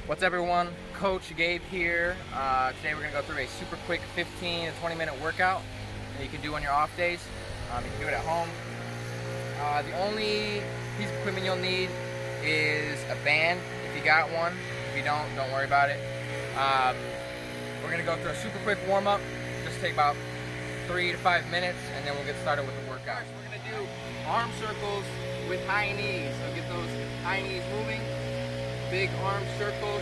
What's up, everyone? Coach Gabe here. Today we're going to go through a super quick 15 to 20 minute workout that you can do on your off days. You can do it at home. The only piece of equipment you'll need is a band if you got one. If you don't worry about it. We're going to go through a super quick warm up. Just take about 3 to 5 minutes and then we'll get started with the workout. First, we're going to do arm circles with high knees. So get those high knees moving. Big arm circles.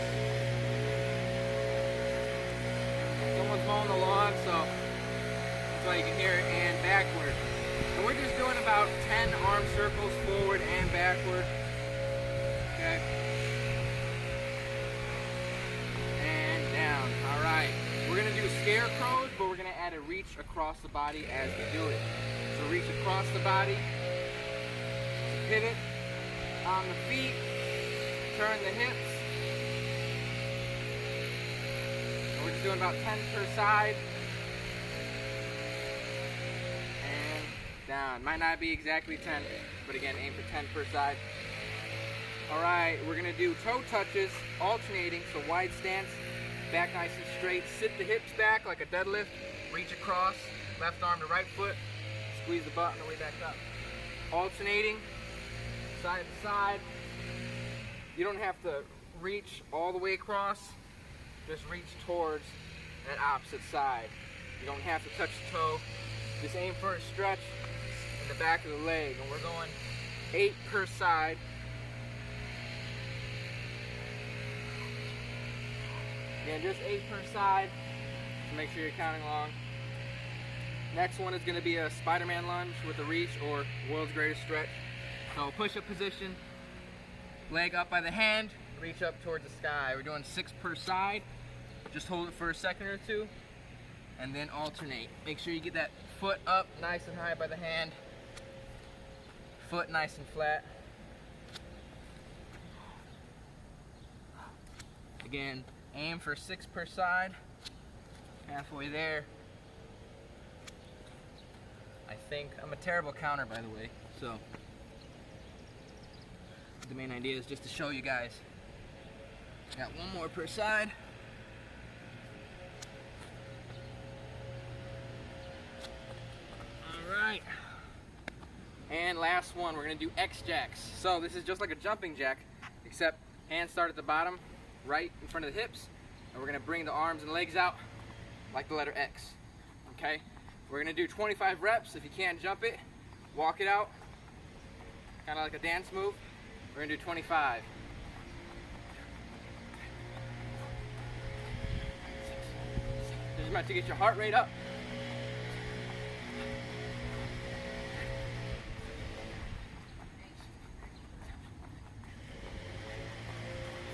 Someone's mowing the lawn, so that's why you can hear it, and backward. And we're just doing about 10 arm circles forward and backward. Okay. And down. Alright. We're going to do scarecrows, but we're going to add a reach across the body as we do it. So reach across the body. Pivot on the feet. Turn the hips. We're just doing about 10 per side. And down. Might not be exactly 10, but again, aim for 10 per side. Alright, we're going to do toe touches, alternating, so wide stance, back nice and straight. Sit the hips back like a deadlift. Reach across, left arm to right foot. Squeeze the butt on the way back up. Alternating, side to side. You don't have to reach all the way across, just reach towards that opposite side. You don't have to touch the toe, just aim for a stretch in the back of the leg. And we're going 8 per side. Again, just 8 per side, so make sure you're counting along. Next one is going to be a Spider-Man lunge with a reach or world's greatest stretch. So push-up position. Leg up by the hand, reach up towards the sky. We're doing 6 per side. Just hold it for a second or two, and then alternate. Make sure you get that foot up nice and high by the hand. Foot nice and flat. Again, aim for 6 per side. Halfway there. I think I'm a terrible counter, by the way, so the main idea is just to show you guys. Got 1 more per side. Alright. And last one, we're going to do X jacks. So this is just like a jumping jack, except hands start at the bottom, right in front of the hips. And we're going to bring the arms and legs out like the letter X. Okay? We're going to do 25 reps. If you can't jump it, walk it out. Kind of like a dance move. We're going to do 25. This is meant to get your heart rate up.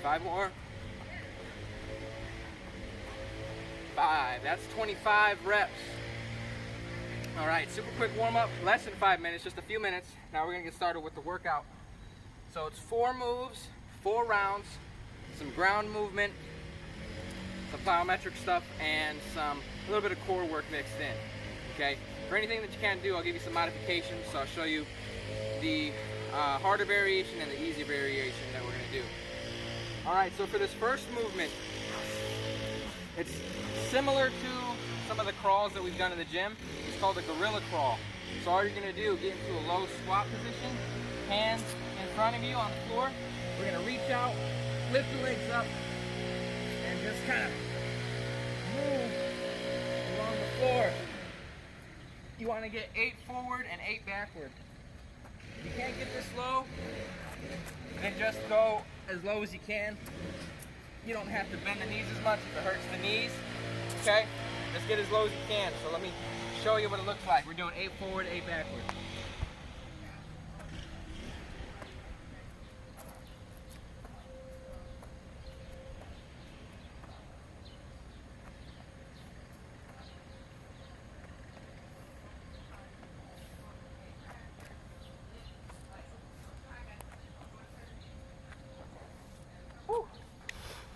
Five more. 5. That's 25 reps. Alright, super quick warm up. Less than 5 minutes, just a few minutes. Now we're going to get started with the workout. So it's 4 moves, 4 rounds, some ground movement, some plyometric stuff, and a little bit of core work mixed in. Okay. For anything that you can't do, I'll give you some modifications. So I'll show you the harder variation and the easy variation that we're going to do. All right. So for this first movement, it's similar to some of the crawls that we've done in the gym. It's called a gorilla crawl. So all you're going to do, get into a low squat position, hands in front of you on the floor. We're going to reach out, lift the legs up, and just kind of move along the floor. You want to get 8 forward and 8 backward. If you can't get this low, then just go as low as you can. You don't have to bend the knees as much if it hurts the knees. Okay? Just get as low as you can. So let me show you what it looks like. We're doing 8 forward, 8 backward.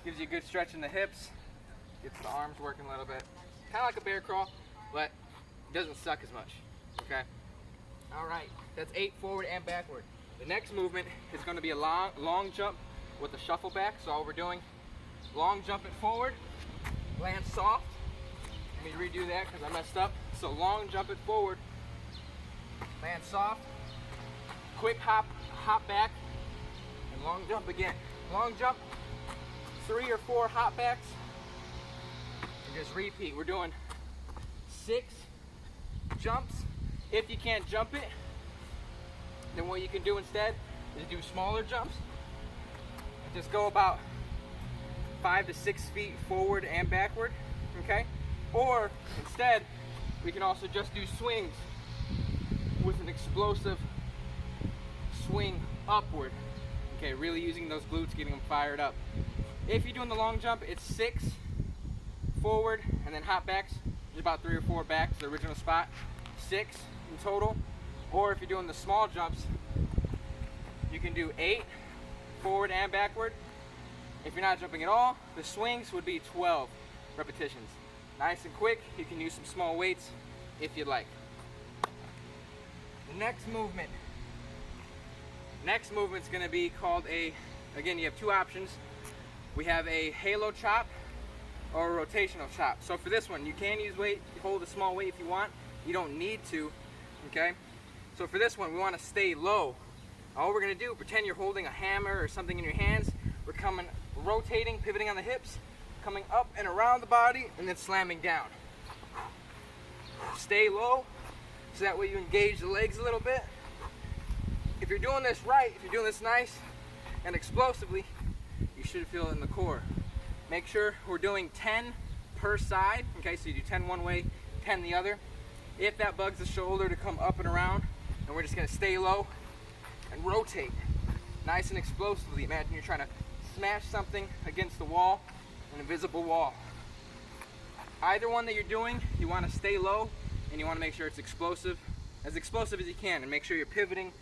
Gives you a good stretch in the hips, gets the arms working a little bit. Kind of like a bear crawl, but it doesn't suck as much, okay? All right, that's 8 forward and backward. The next movement is going to be a long jump with a shuffle back. So all we're doing long jump it forward, land soft. Let me redo that because I messed up. So long jump it forward, land soft, quick hop back, and long jump again. Long jump, 3 or 4 hop backs, and just repeat. We're doing 6 jumps. If you can't jump it, then what you can do instead is do smaller jumps. Just go about 5 to 6 feet forward and backward, okay? Or instead, we can also just do swings with an explosive swing upward. Okay, really using those glutes, getting them fired up. If you're doing the long jump, it's 6 forward and then hop backs. There's about 3 or 4 back to the original spot. 6 in total. Or if you're doing the small jumps, you can do 8 forward and backward. If you're not jumping at all, the swings would be 12 repetitions. Nice and quick. You can use some small weights if you'd like. The next movement is going to be called again, you have 2 options. We have a halo chop or a rotational chop. So for this one, you can use weight, hold a small weight if you want. You don't need to, okay? So for this one, we want to stay low. All we're going to do, pretend you're holding a hammer or something in your hands. We're rotating, pivoting on the hips, coming up and around the body, and then slamming down. Stay low, so that way you engage the legs a little bit. If you're doing this right, if you're doing this nice and explosively, you should feel it in the core. Make sure we're doing 10 per side, okay, so you do 10 one way, 10 the other. If that bugs the shoulder to come up and around, and we're just gonna stay low and rotate, nice and explosively. Imagine you're trying to smash something against the wall, an invisible wall. Either one that you're doing, you wanna stay low, and you wanna make sure it's explosive as you can, and make sure you're pivoting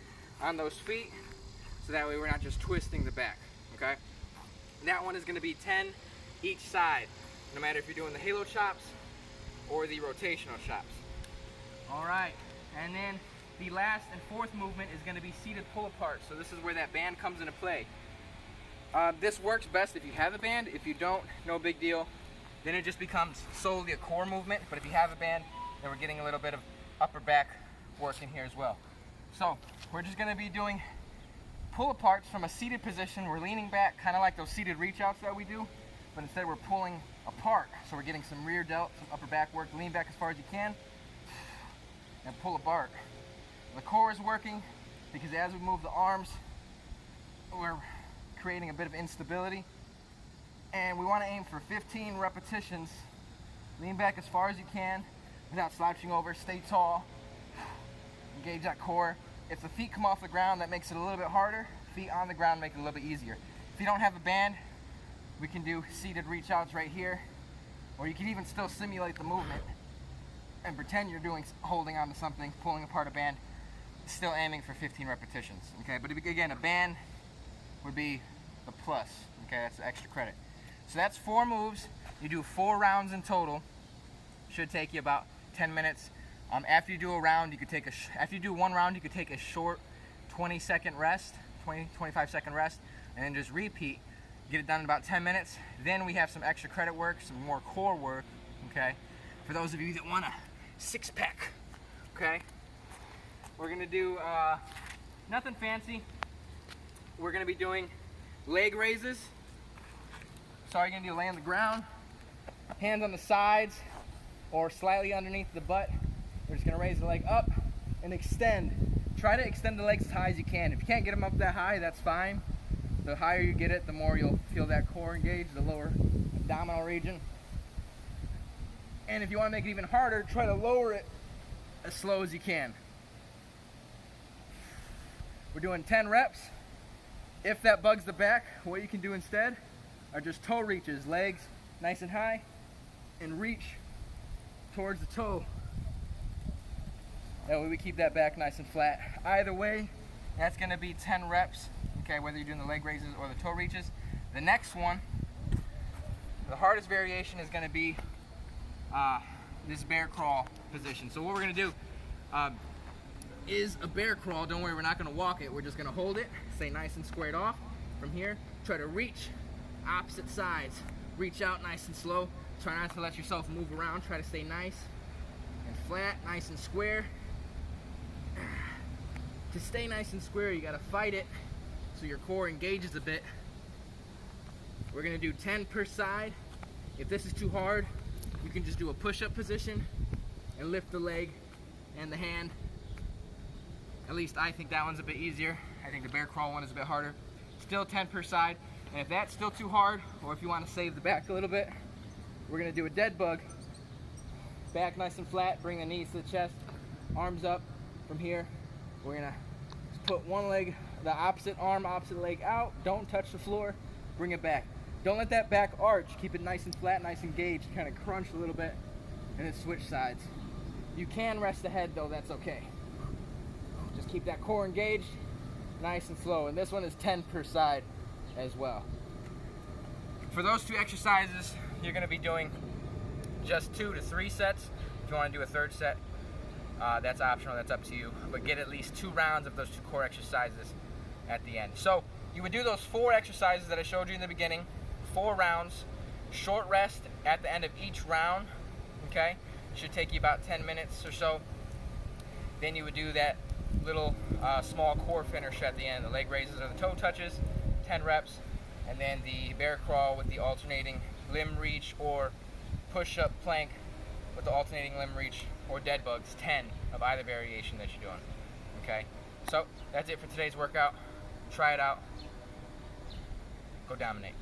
on those feet, so that way we're not just twisting the back, okay? And that one is gonna be 10 each side, no matter if you're doing the halo chops or the rotational chops. All right, and then the last and 4th movement is gonna be seated pull apart. So this is where that band comes into play. This works best if you have a band. If you don't, no big deal. Then it just becomes solely a core movement. But if you have a band, then we're getting a little bit of upper back work in here as well. So we're just gonna be doing pull aparts from a seated position. We're leaning back, kind of like those seated reach outs that we do, but instead we're pulling apart. So we're getting some rear delt, some upper back work. Lean back as far as you can, and pull apart. The core is working because as we move the arms, we're creating a bit of instability. And we want to aim for 15 repetitions. Lean back as far as you can without slouching over. Stay tall. Engage that core. If the feet come off the ground, that makes it a little bit harder. Feet on the ground make it a little bit easier. If you don't have a band, we can do seated reach outs right here. Or you can even still simulate the movement and pretend you're holding onto something, pulling apart a band, still aiming for 15 repetitions, okay? But again, a band would be the plus, okay? That's the extra credit. So that's 4 moves. You do 4 rounds in total. Should take you about 10 minutes. After you do a round, after you do 1 round, you could take a short 20-second rest, 25-second rest, and then just repeat. Get it done in about 10 minutes. Then we have some extra credit work, some more core work, okay? For those of you that want a 6-pack, okay? We're gonna do nothing fancy. We're gonna be doing leg raises. So all you're gonna do, lay on the ground, hands on the sides or slightly underneath the butt. We're just gonna raise the leg up and extend. Try to extend the legs as high as you can. If you can't get them up that high, that's fine. The higher you get it, the more you'll feel that core engage, the lower abdominal region. And if you want to make it even harder, try to lower it as slow as you can. We're doing 10 reps. If that bugs the back, what you can do instead are just toe reaches, legs nice and high, and reach towards the toe. That way we keep that back nice and flat. Either way, that's gonna be 10 reps, okay, whether you're doing the leg raises or the toe reaches. The next one, the hardest variation is gonna be this bear crawl position. So what we're gonna do is a bear crawl. Don't worry, we're not gonna walk it. We're just gonna hold it, stay nice and squared off from here. Try to reach opposite sides Reach out nice and slow. Try not to let yourself move around. Try to stay nice and flat, nice and square. To stay nice and square, you gotta fight it so your core engages a bit. We're gonna do 10 per side. If this is too hard, you can just do a push-up position and lift the leg and the hand. At least I think that one's a bit easier. I think the bear crawl one is a bit harder. Still 10 per side. And if that's still too hard, or if you want to save the back a little bit, we're gonna do a dead bug. Back nice and flat, bring the knees to the chest, arms up from here. We're gonna just put one leg, the opposite arm, opposite leg out. Don't touch the floor, bring it back. Don't let that back arch, keep it nice and flat, nice and engaged, kind of crunch a little bit, and then switch sides. You can rest the head though, that's okay. Just keep that core engaged, nice and slow. And this one is 10 per side as well. For those two exercises, you're gonna be doing just 2 to 3 sets. If you wanna do a third set, that's optional, that's up to you. But get at least 2 rounds of those 2 core exercises at the end. So you would do those 4 exercises that I showed you in the beginning, 4 rounds, short rest at the end of each round, okay? Should take you about 10 minutes or so. Then you would do that little small core finish at the end, the leg raises or the toe touches, 10 reps, and then the bear crawl with the alternating limb reach, or push-up plank with the alternating limb reach, or dead bugs, 10 of either variation that you're doing, okay? So that's it for today's workout. Try it out. Go dominate.